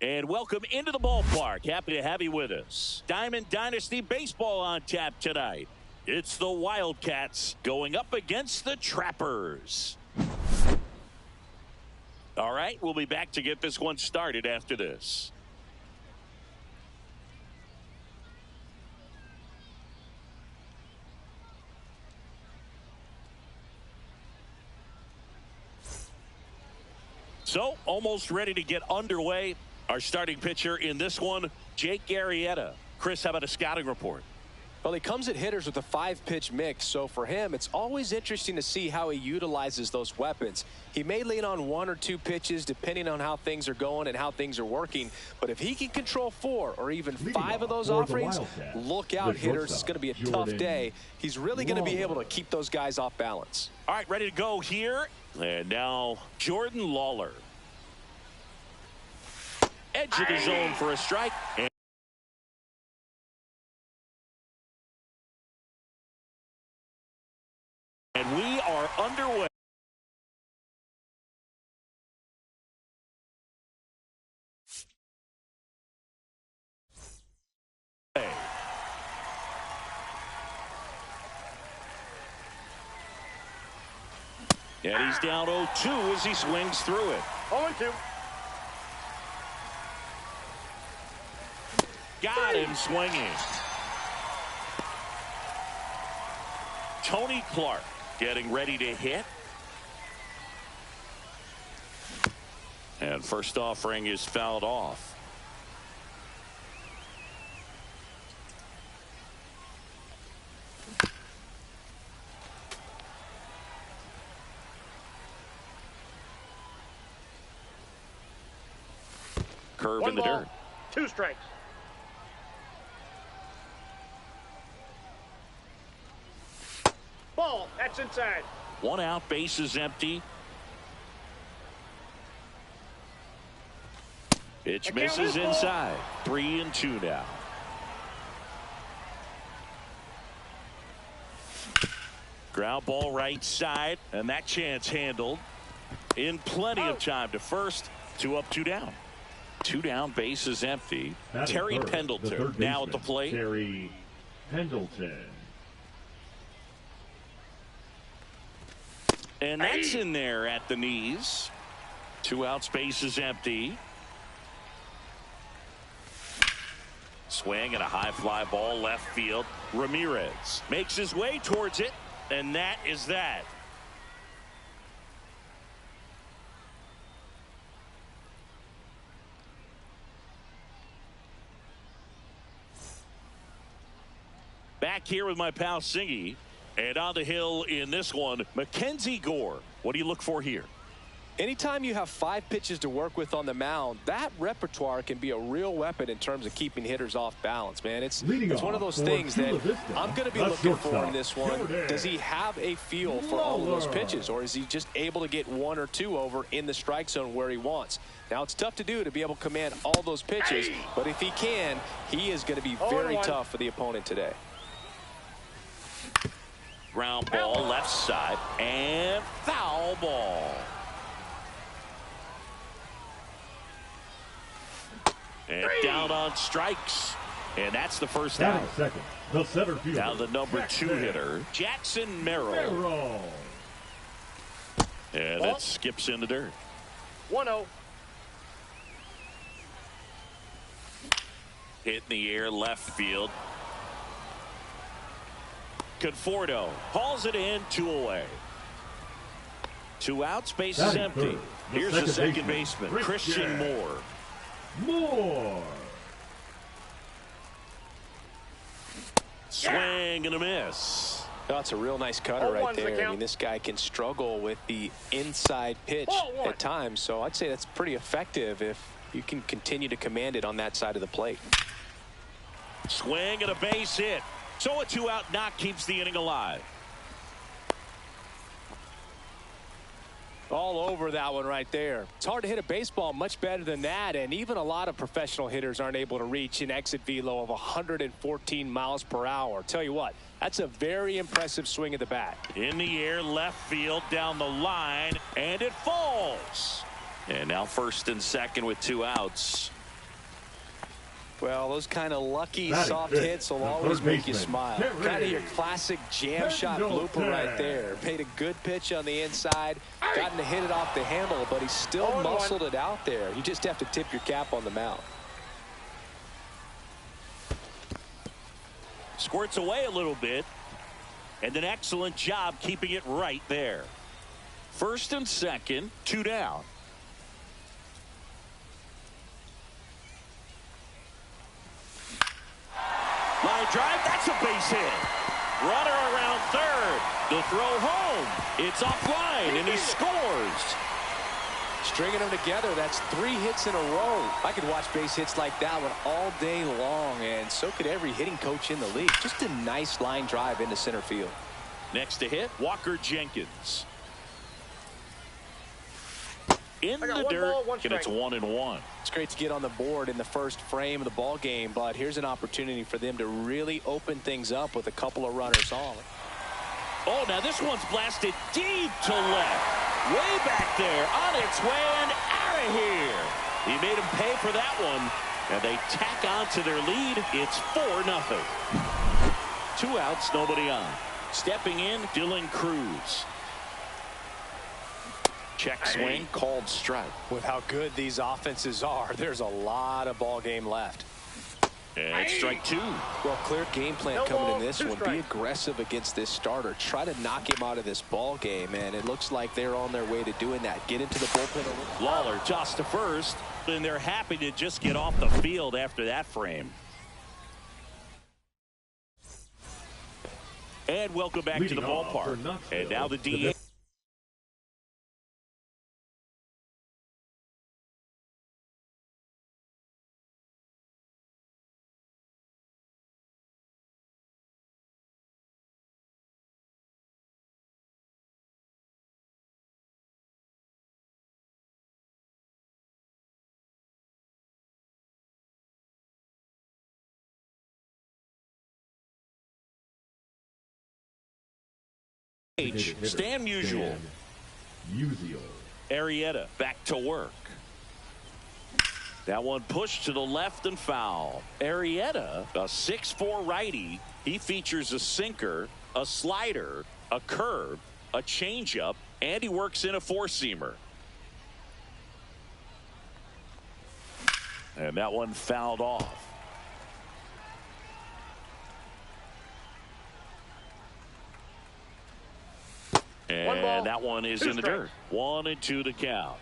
And welcome into the ballpark. Happy to have you with us. Diamond Dynasty Baseball on tap tonight. It's the Wildcats going up against the Trappers. All right, we'll be back to get this one started after this. So, almost ready to get underway. Our starting pitcher in this one, Jake Arrieta. Chris, how about a scouting report? Well, he comes at hitters with a 5-pitch mix, so for him, it's always interesting to see how he utilizes those weapons. He may lean on 1 or 2 pitches depending on how things are going and how things are working, but if he can control 4 or even 5 of those offerings, look out, hitters. It's going to be a tough day. He's really going to be able to keep those guys off balance. All right, ready to go here. And now Jordan Lawler. Edge of the zone for a strike. And we are underway. And he's down 0-2 as he swings through it. 0-2. Got him swinging. Tony Clark getting ready to hit. And first offering is fouled off. Curve in the dirt. 2 strikes. Ball. That's inside. 1 out, base is empty. Pitch misses inside. 3-2 now. Ground ball right side, and that chance handled in plenty of time to first. 2 up, 2 down. 2 down, base is empty. Terry Pendleton now at the plate. Terry Pendleton. And that's in there at the knees. 2 outs, base is empty. Swing and a high fly ball left field. Ramirez makes his way towards it, and that is that. Back here with my pal Singy. And on the hill in this one, Mackenzie Gore. What do you look for here? Anytime you have 5 pitches to work with on the mound, that repertoire can be a real weapon in terms of keeping hitters off balance, man. It's one of those things that I'm going to be looking for in this one. Does he have a feel for all of those pitches, or is he just able to get 1 or 2 over in the strike zone where he wants? Now, it's tough to do to be able to command all those pitches, but if he can, he is going to be very tough for the opponent today. Ground ball left side and foul ball. And down on strikes. And that's the first out. Second, the center fielder. Now the number 2 hitter, Jackson Merrill. And that skips in the dirt. 1-0. Hit in the air left field. Conforto hauls it in, 2 away. 2 outs, base is empty. Here's the second baseman, Christian Moore. Swing and a miss. That's a real nice cutter right there. I mean, this guy can struggle with the inside pitch at times, so I'd say that's pretty effective if you can continue to command it on that side of the plate. Swing and a base hit. So a 2-out knock keeps the inning alive. All over that one right there. It's hard to hit a baseball much better than that, and even a lot of professional hitters aren't able to reach an exit velo of 114 miles per hour. Tell you what, that's a very impressive swing of the bat. In the air, left field, down the line, and it falls. And now first and second with 2 outs. Well, those kind of lucky soft hits will always make you smile. Kind of your classic jam shot blooper right there. Made a good pitch on the inside, gotten to hit it off the handle, but he still muscled it out there. You just have to tip your cap on the mound. Squirts away a little bit, and an excellent job keeping it right there. First and second, 2 down. Line drive, that's a base hit. Runner around third. The throw home. It's offline, and he scores. Stringing them together, that's 3 hits in a row. I could watch base hits like that one all day long, and so could every hitting coach in the league. Just a nice line drive into center field. Next to hit, Walker Jenkins. In the dirt, and it's 1-1. It's great to get on the board in the first frame of the ball game, but here's an opportunity for them to really open things up with a couple of runners on. Oh, now this one's blasted deep to left. Way back there, on its way and out of here. He made him pay for that one, and they tack on to their lead. It's 4-0. 2 outs, nobody on. Stepping in, Dylan Cruz. Check swing, called strike. With how good these offenses are, there's a lot of ball game left. And strike 2. Well, clear game plan coming in this one. Be aggressive against this starter. Try to knock him out of this ball game, and it looks like they're on their way to doing that. Get into the bullpen. Lawler tossed to first, and they're happy to just get off the field after that frame. And welcome back to the ballpark. And now the DH. Stan Musial. Arrieta back to work. That one pushed to the left and foul. Arrieta, a 6'4" righty. He features a sinker, a slider, a curve, a changeup, and he works in a 4-seamer. And that one fouled off. And that one is in the dirt. 1-2 the count.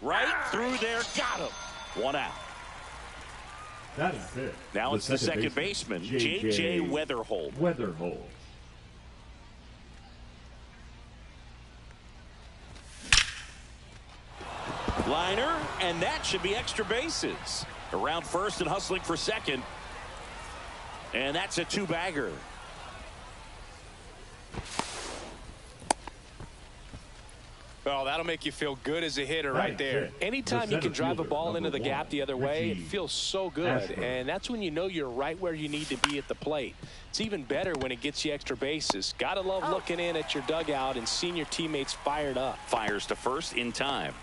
Right through there, got him. 1 out. That is it. Now it's the second baseman, J.J. Weatherholt. Liner, and that should be extra bases. Around first and hustling for second. And that's a 2-bagger. Well, that'll make you feel good as a hitter right there. Anytime you can drive a ball into the gap the other way, it feels so good. And that's when you know you're right where you need to be at the plate. It's even better when it gets you extra bases. Gotta love looking in at your dugout and seeing your teammates fired up. Fires to first in time.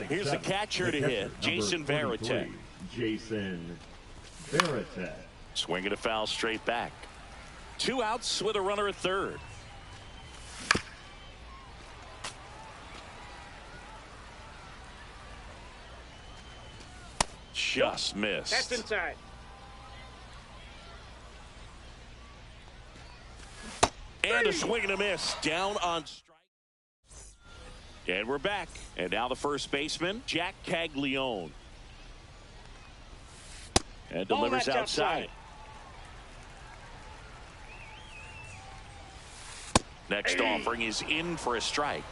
Here's the catcher to hit, Jason Varitek. Swinging a foul straight back. 2 outs with a runner at third. Just missed. That's inside. a swing and a miss. Down on strike. And we're back. And now the first baseman, Jack Caglione. And delivers outside. Next offering is in for a strike.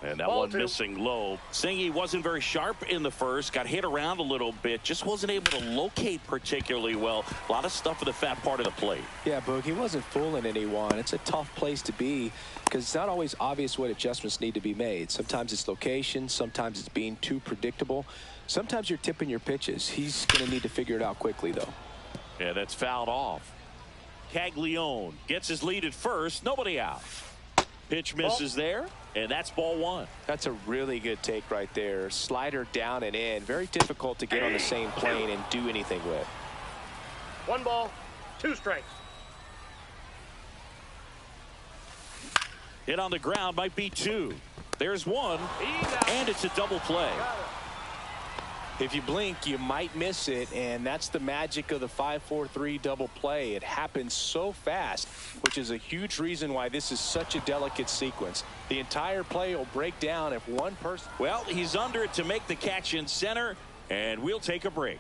And that one missing low. Singy wasn't very sharp in the first. Got hit around a little bit. Just wasn't able to locate particularly well. A lot of stuff in the fat part of the plate. Yeah, Boog, he wasn't fooling anyone. It's a tough place to be because it's not always obvious what adjustments need to be made. Sometimes it's location. Sometimes it's being too predictable. Sometimes you're tipping your pitches. He's going to need to figure it out quickly, though. Yeah, that's fouled off. Caglione gets his lead at first. Nobody out. Pitch misses there, and that's ball one. That's a really good take right there. Slider down and in. Very difficult to get on the same plane and do anything with. 1 ball, 2 strikes. Hit on the ground might be 2. There's 1, and it's a double play. If you blink, you might miss it, and that's the magic of the 5-4-3 double play. It happens so fast, which is a huge reason why this is such a delicate sequence. The entire play will break down if one person... Well, he's under it to make the catch in center, and we'll take a break.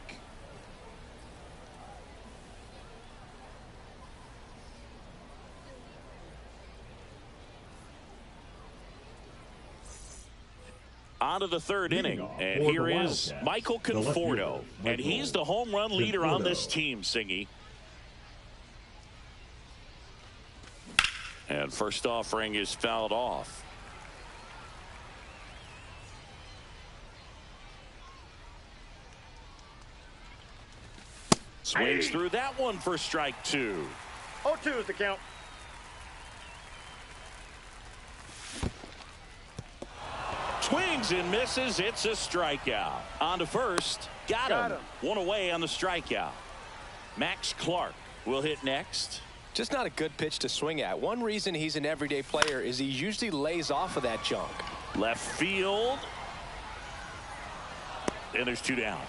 On to the third inning, and here is Michael Conforto, and he's the home run leader on this team, Singy. And first offering is fouled off. Swings through that one for strike 2. 0-2 is the count. Swings and misses. It's a strikeout. On to first. Got him. 1 away on the strikeout. Max Clark will hit next. Just not a good pitch to swing at. One reason he's an everyday player is he usually lays off of that junk. Left field. And there's 2 down.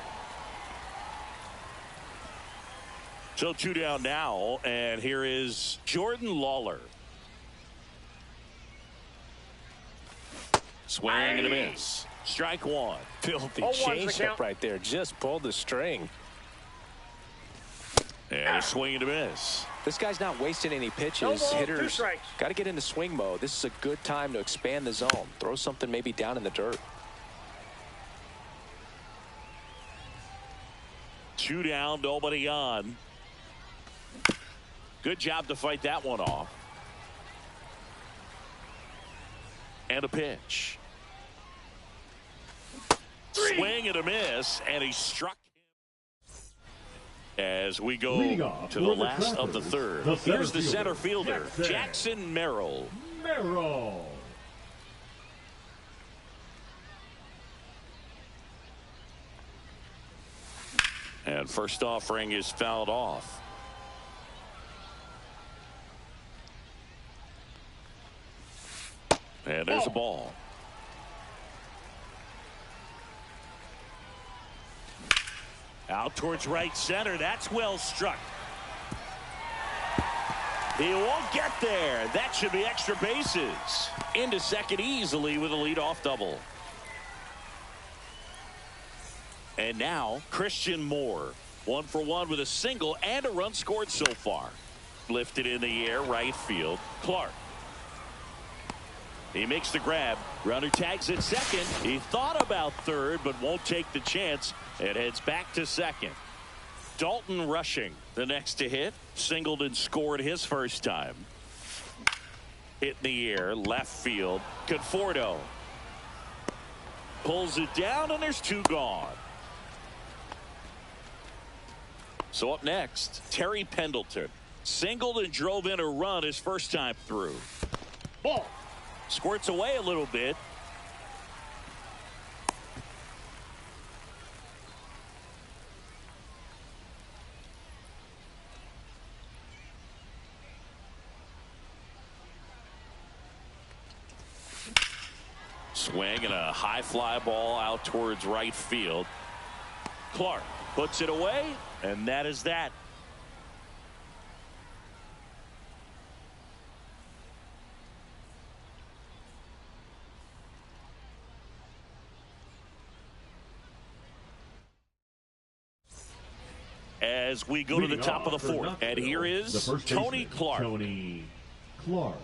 So 2 down now, and here is Jordan Lawler. Swing and a miss. Strike 1. Filthy changeup right there. Just pulled the string. And a swing and a miss. This guy's not wasting any pitches. Hitters got to get into swing mode. This is a good time to expand the zone. Throw something maybe down in the dirt. 2 down, nobody on. Good job to fight that one off. And a pitch. Swing and a miss, and he struck him. As we go to the last of the third. Here's the center fielder, Jackson Merrill. And first offering is fouled off. And there's a ball. Out towards right center. That's well struck. He won't get there. That should be extra bases. Into second easily with a leadoff double. And now Christian Moore. 1 for 1 with a single and a run scored so far. Lifted in the air, right field. Clark. He makes the grab. Runner tags at second. He thought about third, but won't take the chance and heads back to second. Dalton Rushing, the next to hit. Singled and scored his first time. Hit in the air, left field. Conforto pulls it down, and there's 2 gone. So up next, Terry Pendleton. Singled and drove in a run his first time through. Ball. Squirts away a little bit. Swing and a high fly ball out towards right field. Clark puts it away, and that is that. as we go to the top of the fourth. And here is Tony Clark. Tony Clark.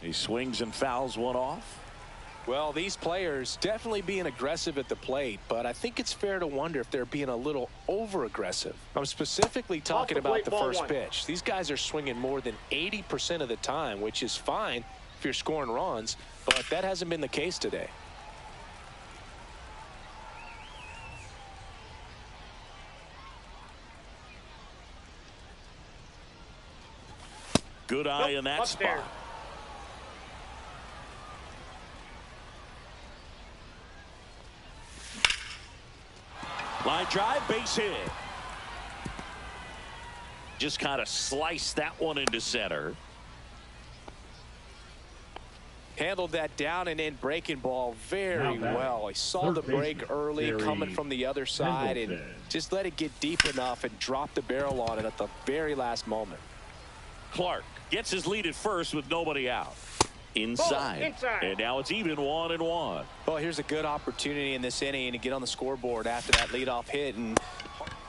He swings and fouls one off. Well, these players definitely being aggressive at the plate, but I think it's fair to wonder if they're being a little over-aggressive. I'm specifically talking about the first pitch. These guys are swinging more than 80% of the time, which is fine if you're scoring runs, but that hasn't been the case today. Good eye in that spot. Line drive, base hit. Just kind of sliced that one into center. Handled that down and in breaking ball very well. He saw the break early coming from the other side and just let it get deep enough and drop the barrel on it at the very last moment. Clark gets his lead at first with nobody out. Inside. And now it's even 1-1. Well, here's a good opportunity in this inning to get on the scoreboard after that leadoff hit and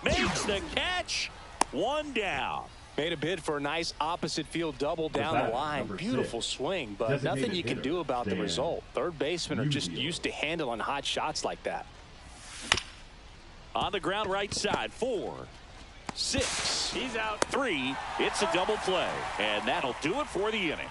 makes the catch. One down. Made a bid for a nice opposite field double down the line. Beautiful swing, but nothing you can do about the result. Third basemen are just used to handling hot shots like that. On the ground right side. 4, 6. He's out. 3. It's a double play. And that'll do it for the inning.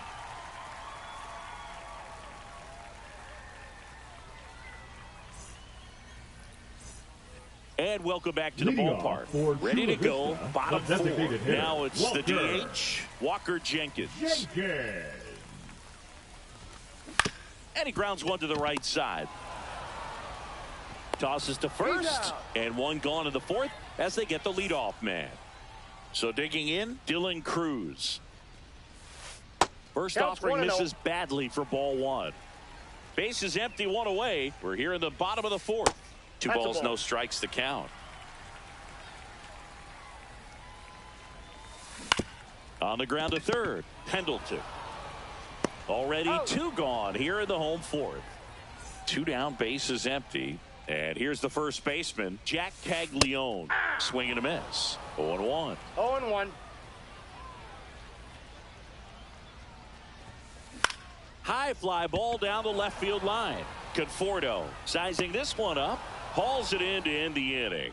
And welcome back to the ballpark. Ready to go. Bottom 4. Now it's the DH, Walker Jenkins. And he grounds one to the right side. Tosses to first. And one gone to the fourth as they get the leadoff man. So digging in, Dylan Cruz. First offering misses badly for ball 1. Base is empty, 1 away. We're here in the bottom of the fourth. 2 balls, no strikes to count. On the ground to third, Pendleton. Already 2 gone here in the home fourth. 2 down, base is empty. And here's the first baseman, Jack Caglione. Swing and a miss. 0-1. 0-1. High fly ball down the left field line. Conforto sizing this one up. Hauls it in to end the inning.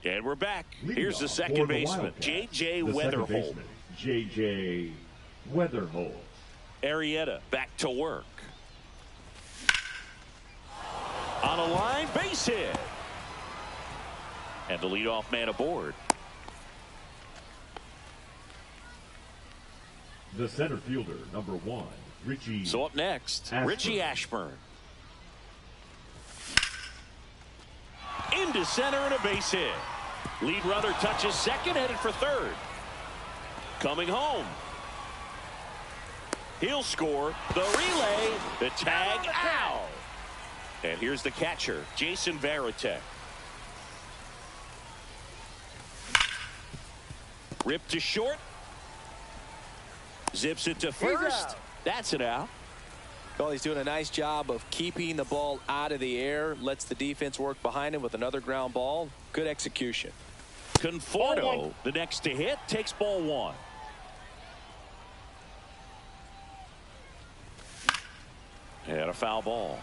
And we're back. Here's the second baseman, J.J. Weatherholt. J.J. Weatherholt. Arrieta back to work. On a line, base hit. And the leadoff man aboard. The center fielder, number 1, Richie. So up next, Richie Ashburn. Into center and a base hit. Lead runner touches second, headed for third. Coming home. He'll score. The relay, the tag out. And here's the catcher, Jason Varitek. Ripped to short. Zips it to first. That's it out. Well, he's doing a nice job of keeping the ball out of the air. Lets the defense work behind him with another ground ball. Good execution. Conforto, the next to hit, takes ball 1. And a foul ball.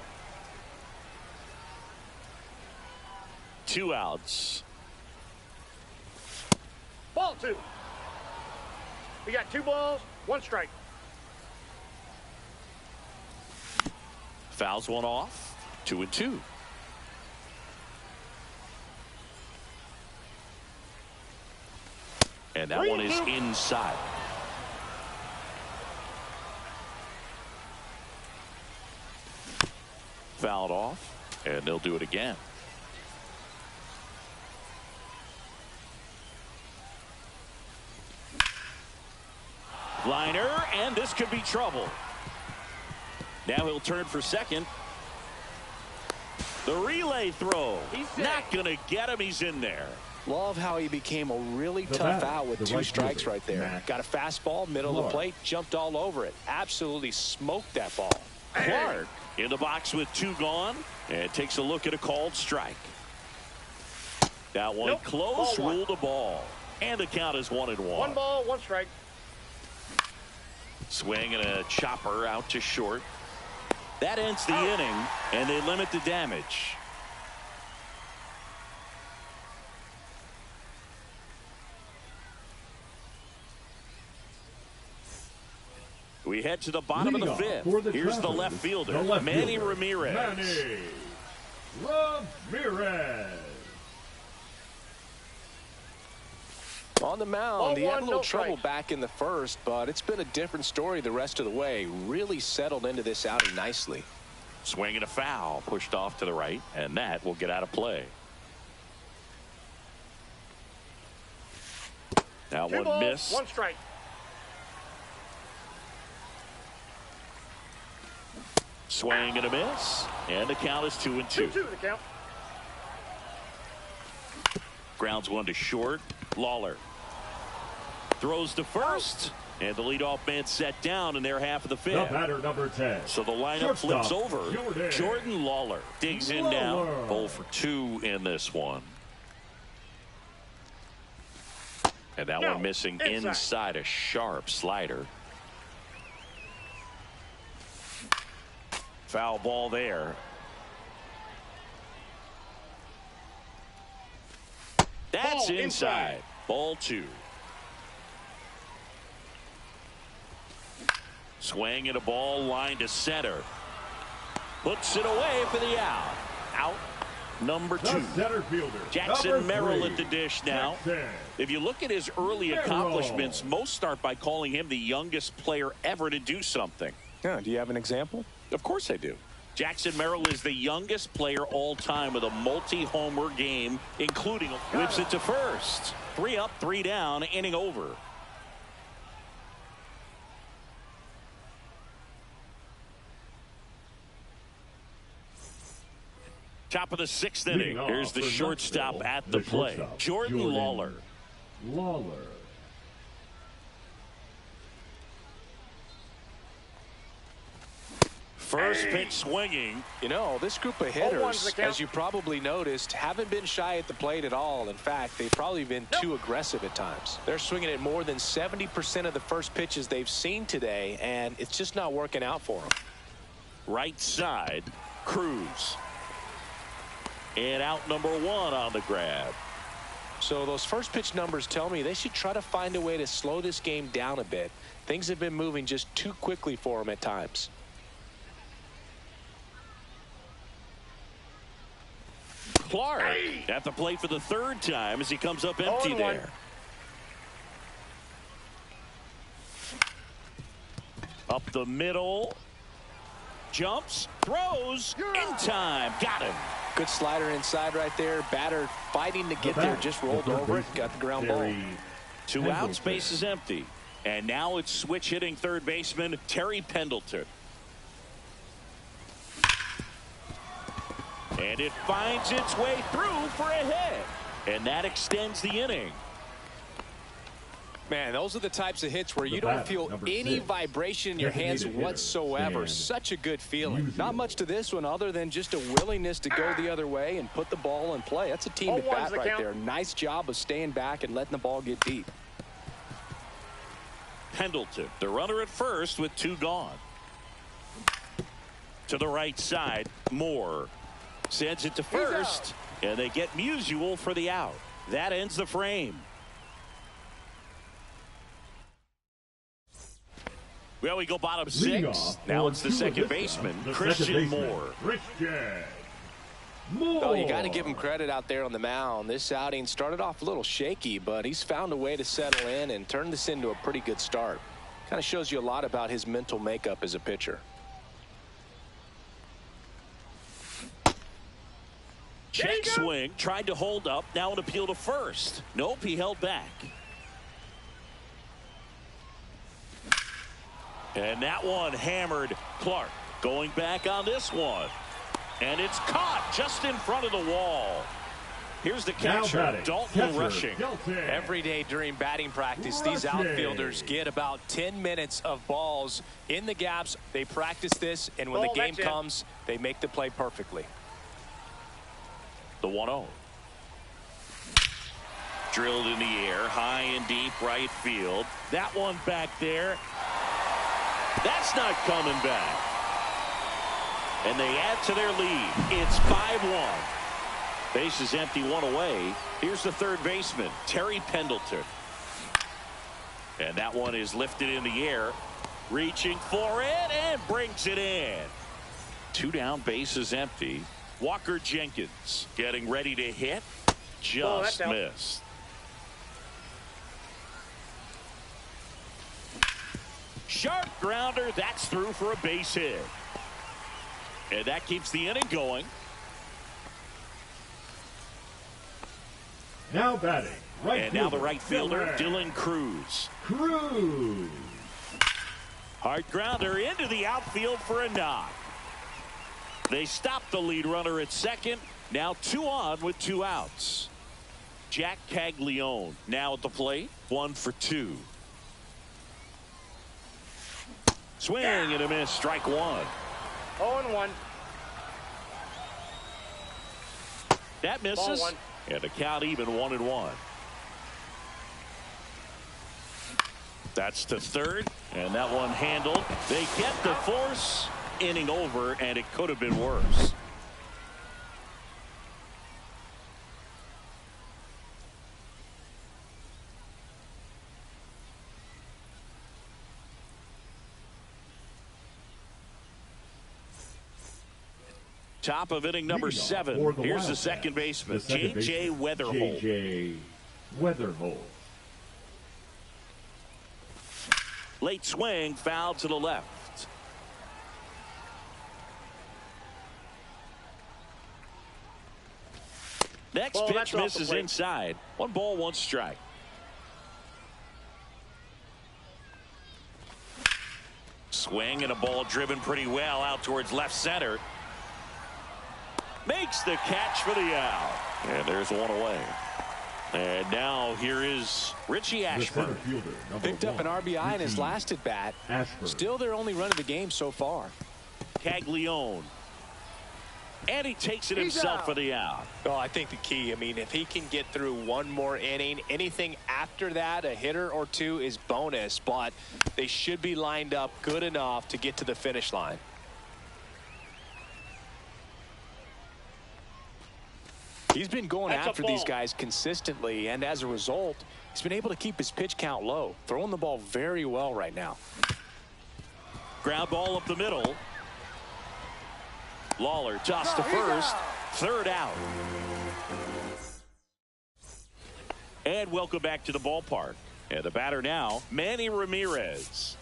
2 outs. Ball 2. We got 2 balls, 1 strike. Fouls one off. 2-2. And that one is inside. Fouled off, and they'll do it again. Liner, and this could be trouble. Now he'll turn for second. The relay throw. Not going to get him. He's in there. Love how he became a really tough out with 2 strikes right there. Got a fastball, middle of the plate, jumped all over it. Absolutely smoked that ball. Clark in the box with 2 gone, and takes a look at a called strike. That one close, ruled the ball. And the count is 1-1. 1 ball, 1 strike. Swing and a chopper out to short. That ends the inning, and they limit the damage. We head to the bottom of the 5th. Here's the left fielder, Manny Ramirez. Manny Ramirez. On the mound, he had a little trouble back in the first, but it's been a different story the rest of the way. Really settled into this outing nicely. Swing and a foul, pushed off to the right, and that will get out of play. Now 2 one balls, miss. 1 strike. Swing and a miss, and the count is 2-2. 2-2 the count. Grounds one to short. Lawler throws to first, and the leadoff man set down in their half of the 5th. The batter, number 10. So the lineup flips over. Jordan Lawler digs in now. 0 for 2 in this one. And that one missing inside a sharp slider. Foul ball there. That's inside. Ball 2. Swing and a ball line to center. Puts it away for the out. Out number 2. Center fielder, Jackson Merrill at the dish now. If you look at his early accomplishments, most start by calling him the youngest player ever to do something. Yeah, do you have an example? Of course I do. Jackson Merrill is the youngest player all time with a multi-homer game, including whips it to first. 3 up, 3 down, inning over. Top of the 6th inning. Here's the shortstop at the plate, Jordan Lawler. First pitch swinging. You know, this group of hitters, as you probably noticed, haven't been shy at the plate at all. In fact, they've probably been too aggressive at times. They're swinging at more than 70% of the first pitches they've seen today, and it's just not working out for them. Right side, Cruz. And out number 1 on the grab. So those first pitch numbers tell me they should try to find a way to slow this game down a bit. Things have been moving just too quickly for them at times. Clark at the plate for the 3rd time as he comes up empty there. Up the middle. Jumps, throws, in time. Got him. Good slider inside right there. Batter fighting to get there. Just rolled over it. Got the ground ball. 2 outs, base is empty. And now it's switch hitting third baseman Terry Pendleton. And it finds its way through for a hit. And that extends the inning. Man, those are the types of hits where you don't feel any vibration in your hands whatsoever. Such a good feeling. Not much to this one other than just a willingness to go the other way and put the ball in play. That's a team at bat right there. Nice job of staying back and letting the ball get deep. Pendleton, the runner at first with 2 gone. To the right side, Moore sends it to first, and they get Musial for the out. That ends the frame. Well, we go bottom 6. Now it's the second baseman, Christian Moore. Oh, you got to give him credit out there on the mound. This outing started off a little shaky, but he's found a way to settle in and turn this into a pretty good start. Kind of shows you a lot about his mental makeup as a pitcher. Check swing, tried to hold up, now an appeal to first. Nope, he held back. And that one hammered. Clark going back on this one. And it's caught just in front of the wall. Here's the catcher, Dalton rushing. Every day during batting practice, these outfielders get about 10 minutes of balls in the gaps. They practice this, and when the game comes, they make the play perfectly. The 1-0. Drilled in the air, high and deep right field. That one back there. That's not coming back. And they add to their lead. It's 5-1. Base is empty, one away. Here's the third baseman, Terry Pendleton. And that one is lifted in the air. Reaching for it and brings it in. 2 down, base is empty. Walker Jenkins getting ready to hit. Just missed. Sharp grounder. That's through for a base hit. And that keeps the inning going. Now batting. And now the right fielder, Dylan Cruz. Hard grounder into the outfield for a knock. They stop the lead runner at second. Now 2 on with 2 outs. Jack Caglione now at the plate. 1 for 2. Swing and a miss. Strike 1. 0-1. That misses. And the count even 1-1. That's to third. And that one handled. They get the force. Inning over, and it could have been worse. Top of inning number 7. Here's the second baseman, J.J. Weatherholt. Late swing, foul to the left. Next pitch misses inside. 1 ball, 1 strike. Swing and a ball driven pretty well out towards left center. Makes the catch for the out. And there's 1 away. And now here is Richie Ashburn. Picked up an RBI in his last at bat. Still their only run of the game so far. Caglione. And he takes it himself for the out. Well, I think the key, I mean, if he can get through 1 more inning, anything after that, a hitter or 2 is bonus, but they should be lined up good enough to get to the finish line. He's been going after these guys consistently, and as a result, he's been able to keep his pitch count low, throwing the ball very well right now. Ground ball up the middle. Lawler tossed to first. Third out. And welcome back to the ballpark. And the batter now, Manny Ramirez.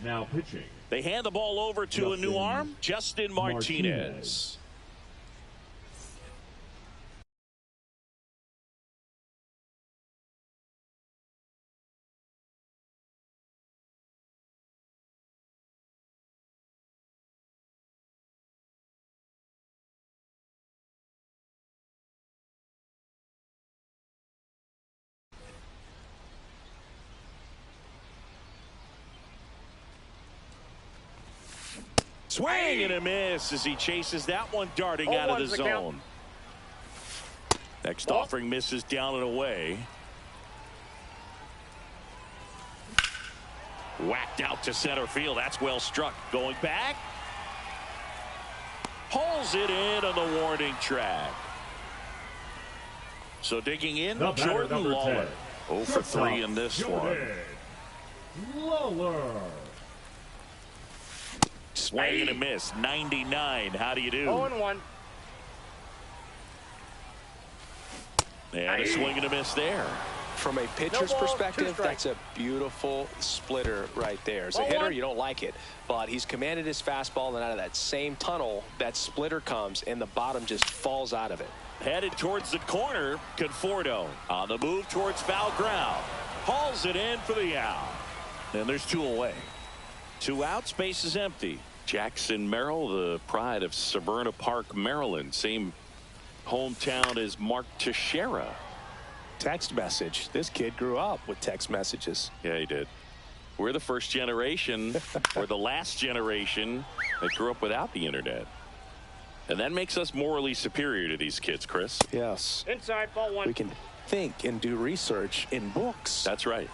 Now pitching. They hand the ball over to a new arm, Justin Martinez. Swing and a miss as he chases that one darting out of the zone. Next offering misses down and away. Whacked out to center field. That's well struck. Going back. Pulls it in on the warning track. So digging in, Jordan Lawler. 0 for 3 in this one. Lawler. Swing and a miss. 99. How do you do? 0-1. And a swing and a miss there. From a pitcher's perspective, that's a beautiful splitter right there. As a hitter, you don't like it, but he's commanded his fastball, and out of that same tunnel, that splitter comes, and the bottom just falls out of it. Headed towards the corner, Conforto on the move towards foul ground. Hauls it in for the out. And there's 2 away. 2 outs, base is empty. Jackson Merrill, the pride of Severna Park, Maryland. Same hometown as Mark Teixeira. Text message. This kid grew up with text messages. Yeah, he did. We're the first generation, or the last generation, that grew up without the internet. And that makes us morally superior to these kids, Chris. Yes. Inside, ball 1. We can think and do research in books. That's right.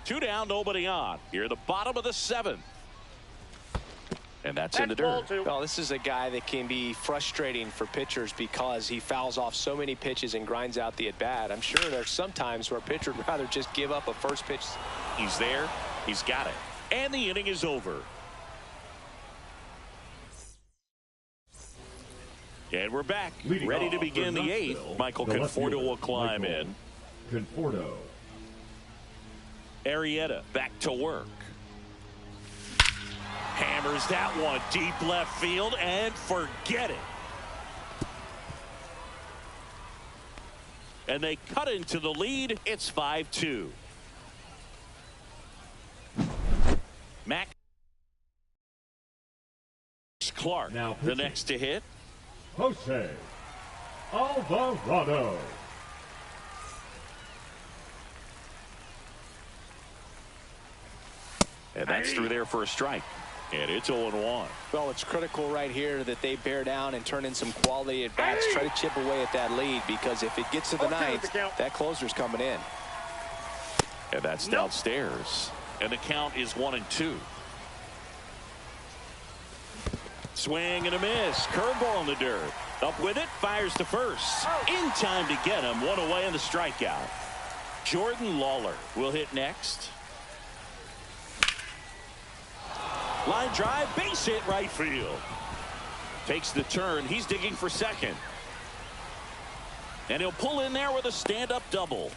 Two down, nobody on. Here, the bottom of the 7th. And that's in the dirt. Well, this is a guy that can be frustrating for pitchers because he fouls off so many pitches and grinds out the at-bat. I'm sure there's some times where a pitcher would rather just give up a first pitch. He's there. He's got it. And the inning is over. And we're back. Ready to begin the 8th. Michael Conforto will climb in. Conforto. Arrieta back to work. Hammers that one deep left field and forget it. And they cut into the lead. It's 5-2. Max Clark, now the next to hit. Jose Alvarado. And that's through there for a strike. And it's 0-1. Well, it's critical right here that they bear down and turn in some quality at bats. Try to chip away at that lead, because if it gets to the 9th, that closer's coming in. And that's downstairs. And the count is 1-2. Swing and a miss. Curveball in the dirt. Up with it. Fires to first. In time to get him. 1 away in the strikeout. Jordan Lawler will hit next. Line drive, base hit right field. Takes the turn. He's digging for second. And he'll pull in there with a stand-up double.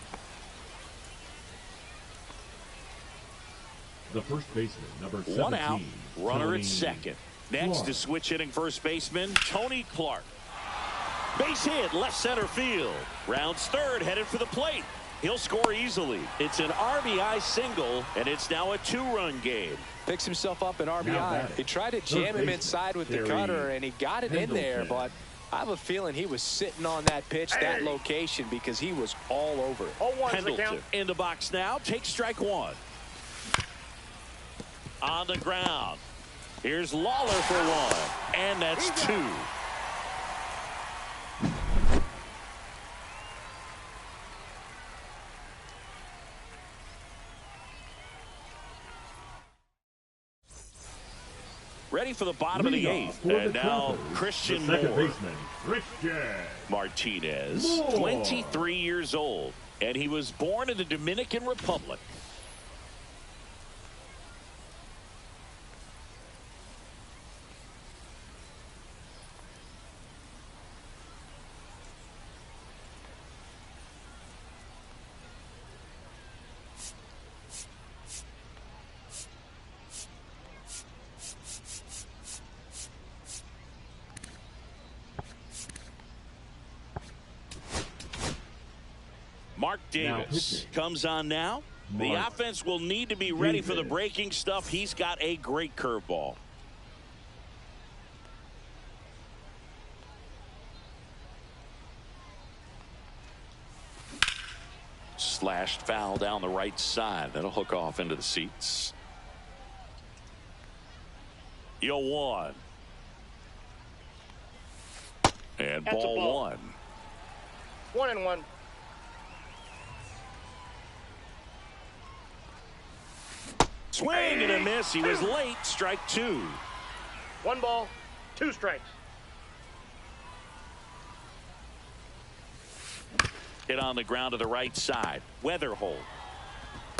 The first baseman, number 17. 1 out. Runner Tony at second. Next Clark. is switch hitting first baseman Tony Clark. Base hit left center field. Rounds third, headed for the plate. He'll score easily. It's an RBI single, and it's now a 2-run game. Picks himself up an RBI. He tried to jam him inside with the cutter, and he got it in there, but I have a feeling he was sitting on that pitch, that location, because he was all over it. Pendleton in the box now. Takes strike 1. On the ground. Here's Lawler for 1. And that's 2. Ready for the bottom of the 8th. And now Christian Moore. Second baseman, Christian Martinez, 23 years old. And he was born in the Dominican Republic. Mark Davis comes on now. The offense will need to be ready for the breaking stuff. He's got a great curveball. Slashed foul down the right side. That'll hook off into the seats. 0-1. And ball 1. 1-1. Swing and a miss. He was late. Strike 2. 1 ball, 2 strikes. Hit on the ground to the right side. Weatherhold.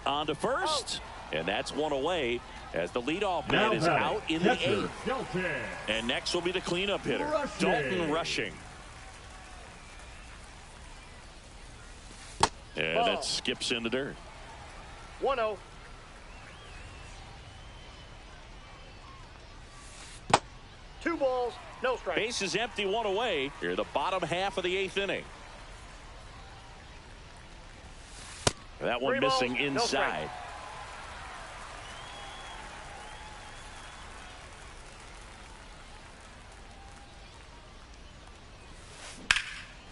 On to first. And that's one away as the leadoff man is out in the 8th. And next will be the cleanup hitter, Dalton Rushing. And it skips in the dirt. 1-0. Two balls, no strikes. Base is empty, one away. Here, the bottom half of the 8th inning. That one missing inside.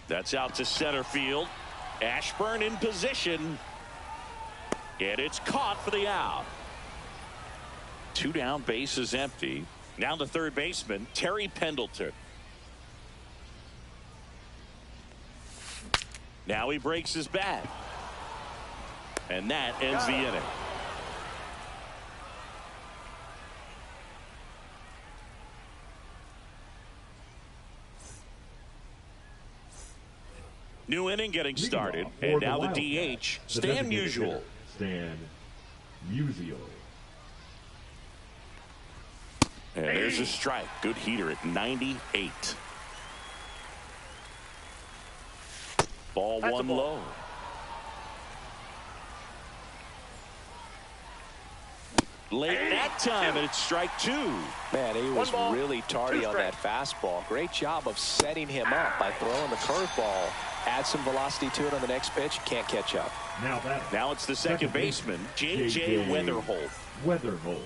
That's out to center field. Ashburn in position. And it's caught for the out. 2 down, base is empty. Now the third baseman, Terry Pendleton. Now he breaks his bat. And that ends the inning. New inning getting started. And now the DH, Stan Musial. Stan Musial. And there's a strike. Good heater at 98. Ball one low. Late that time, and it's strike 2. Man, he was really tardy on that fastball. Great job of setting him up by throwing the curveball. Add some velocity to it on the next pitch. Can't catch up. Now it's the second baseman, J.J. Weatherholt.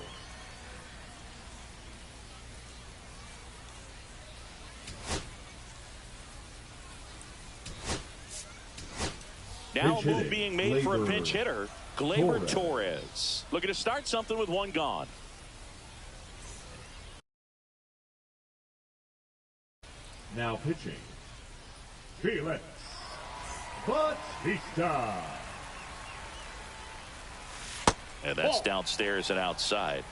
Now a move being made for a pinch hitter, Gleyber Torres. Looking to start something with one gone. Now pitching, Felix Bautista. And that's downstairs and outside.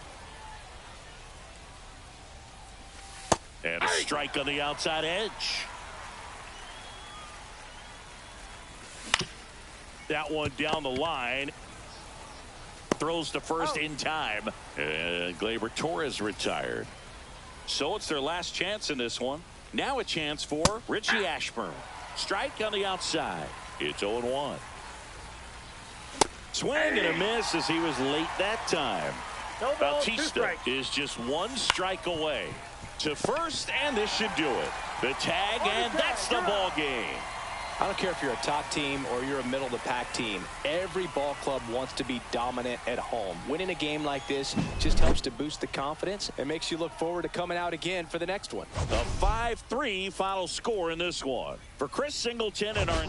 And a strike on the outside edge. That one down the line. Throws to first in time. And Gleyber Torres retired. So it's their last chance in this one. Now a chance for Richie Ashburn. Strike on the outside. It's 0-1. Swing and a miss as he was late that time. Bautista is just one strike away to first, and this should do it. The tag, and that's the ball game. I don't care if you're a top team or you're a middle of the pack team. Every ball club wants to be dominant at home. Winning a game like this just helps to boost the confidence and makes you look forward to coming out again for the next one. A 5-3 final score in this one. For Chris Singleton and our